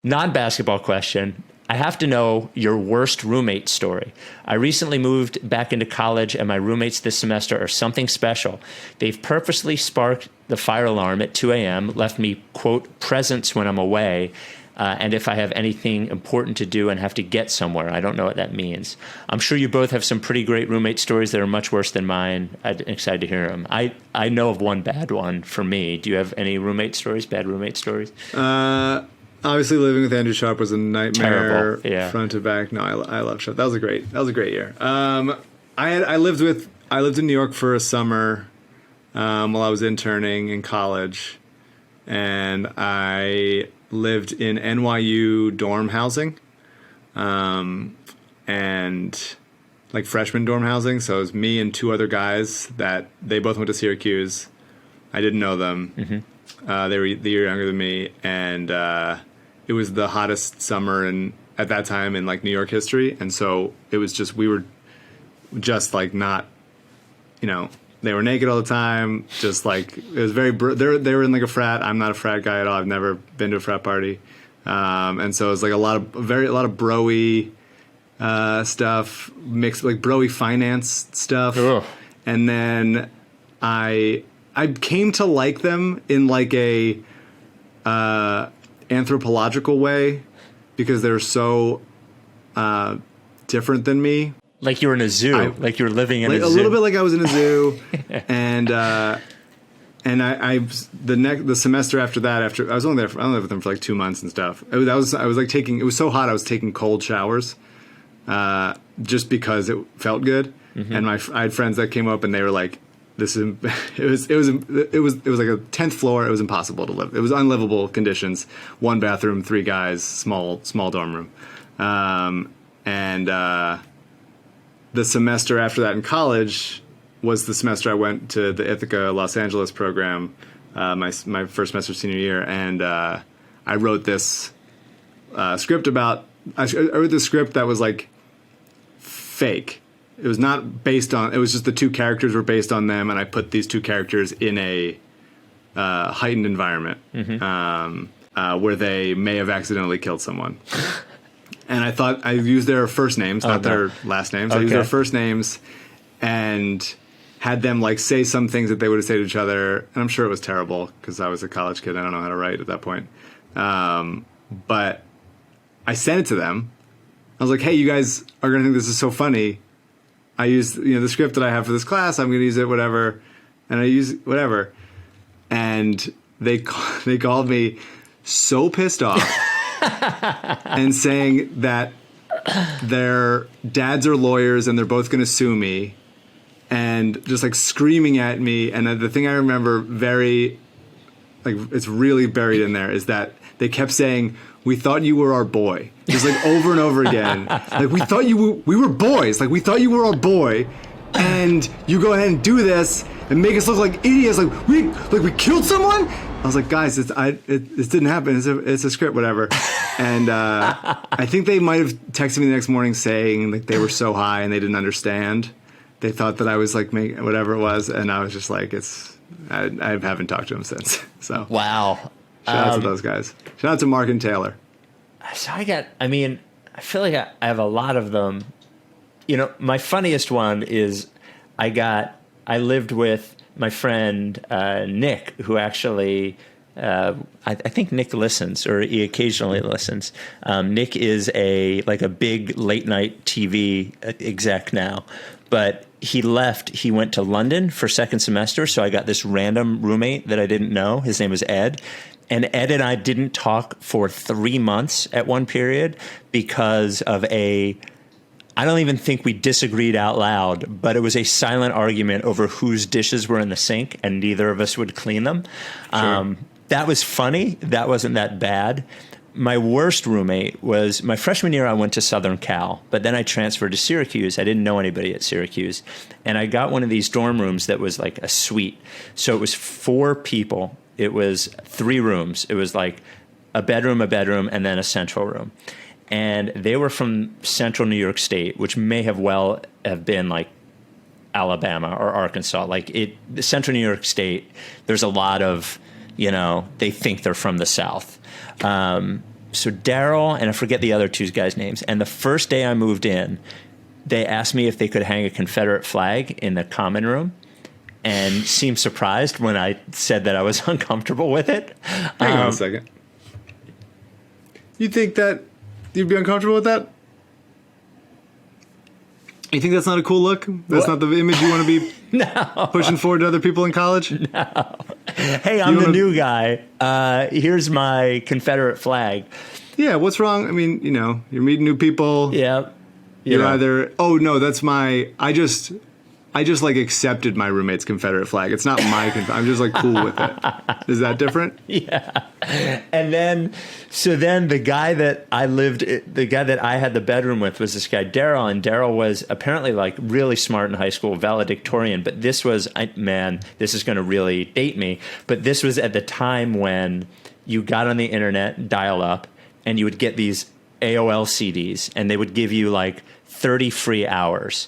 Non-basketball question. I have to know your worst roommate story. I recently moved back into college, and my roommates this semester are something special. They've purposely sparked the fire alarm at 2 a.m., left me, quote, presents when I'm away, and if I have anything important to do and have to get somewhere. I don't know what that means. I'm sure you both have some pretty great roommate stories that are much worse than mine. I'm excited to hear them. I know of one bad one for me. Do you have any roommate stories, bad roommate stories? Obviously, living with Andrew Sharp was a nightmare. Terrible, yeah. Front to back. No, I love Sharp. That was a great year. I lived in New York for a summer while I was interning in college, and I lived in NYU dorm housing, and like freshman dorm housing. So it was me and two other guys that they both went to Syracuse. I didn't know them. Mm-hmm. They were the year younger than me, and it was the hottest summer at that time in like New York history, and so it was just we were just like not, they were naked all the time. Just like it was very they were in like a frat. I'm not a frat guy at all. I've never been to a frat party, and so it was like a lot of broy stuff mixed like broy finance stuff. Ugh. And then I came to like them in like a anthropological way because they're so different than me. Like you were in a zoo, like you were living in a zoo. A little bit like I was in a zoo, and the semester after that, I was only with them for like 2 months and stuff. I was like it was so hot I was taking cold showers, just because it felt good. Mm-hmm. And I had friends that came up and they were like, it was like a 10th floor. It was impossible to live. It was unlivable conditions. 1 bathroom, 3 guys, small dorm room. The semester after that in college was the semester I went to the Ithaca Los Angeles program, my first semester senior year, and I wrote this script about. I wrote this script that was like fake. It was not based on. It was just the 2 characters were based on them, and I put these 2 characters in a heightened environment, mm-hmm. Where they may have accidentally killed someone. And I thought I used their first names, not their last names. Okay. I used their first names, and had them like say some things that they would have said to each other. And I'm sure it was terrible because I was a college kid. I don't know how to write at that point. But I sent it to them. I was like, "Hey, you guys are going to think this is so funny. I used, the script that I have for this class. I'm going to use it, whatever." And I use whatever. And they called me so pissed off and saying that their dads are lawyers and they're both going to sue me, and just like screaming at me. And the thing I remember very, like, it's really buried in there is that they kept saying, "We thought you were our boy." Just like over and over again. Like, we were boys. Like, we thought you were our boy, and you go ahead and do this and make us look like idiots. Like we killed someone. I was like, guys, this didn't happen. It's a script, whatever. And I think they might have texted me the next morning saying like they were so high and they didn't understand. They thought that I was like making whatever it was, and I was just like, I haven't talked to them since. So wow. Shout out to those guys. Shout out to Mark and Taylor. So I feel like I have a lot of them. My funniest one is I lived with my friend Nick, who actually, I think Nick listens, or he occasionally listens. Nick is a big late night TV exec now, but he left. He went to London for second semester, so I got this random roommate that I didn't know. His name was Ed. And Ed and I didn't talk for 3 months at one period because of I don't even think we disagreed out loud, but it was a silent argument over whose dishes were in the sink, and neither of us would clean them. Sure. That was funny. That wasn't that bad. My worst roommate was my freshman year. I went to Southern Cal, but then I transferred to Syracuse. I didn't know anybody at Syracuse, and I got one of these dorm rooms that was like a suite. So it was 4 people. It was 3 rooms. It was like a bedroom, and then a central room. And they were from central New York State, which may have been like Alabama or Arkansas. The central New York State, there's a lot of, they think they're from the South. so Daryl and I forget the other two guys' names. And the first day I moved in, they asked me if they could hang a Confederate flag in the common room, and seemed surprised when I said that I was uncomfortable with it. Hang on a second. You think that you'd be uncomfortable with that? You think that's not a cool look? That's not the image you want to be pushing forward to other people in college? No. Hey, I'm the new guy. Here's my Confederate flag. Yeah, what's wrong? I mean, you're meeting new people. Yeah. You're either, oh, no, that's my, I just like accepted my roommate's Confederate flag. It's not my I'm just like cool with it. Is that different? Yeah. And then, the guy that I had the bedroom with was this guy, Daryl. And Daryl was apparently like really smart in high school, valedictorian. But this was, this is going to really date me. But this was at the time when you got on the internet, dial up, and you would get these AOL CDs, and they would give you like 30 free hours.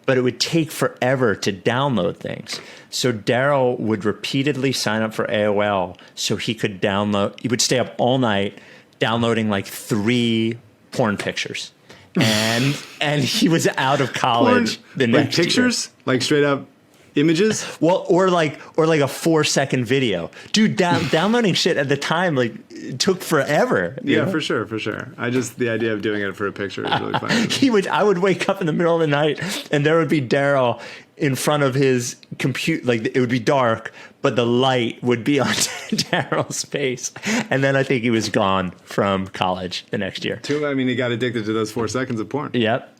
But it would take forever to download things. So Daryl would repeatedly sign up for AOL so he could download. He would stay up all night downloading like 3 porn pictures. And he was out of college the next like pictures? year. Like straight up images? Well, or like a 4-second video. Dude, downloading shit at the time it took forever. Yeah, for sure. The idea of doing it for a picture is really funny. I would wake up in the middle of the night and there would be Daryl in front of his computer, like it would be dark, but the light would be on Daryl's face. And then I think he was gone from college the next year. He got addicted to those 4 seconds of porn. Yep.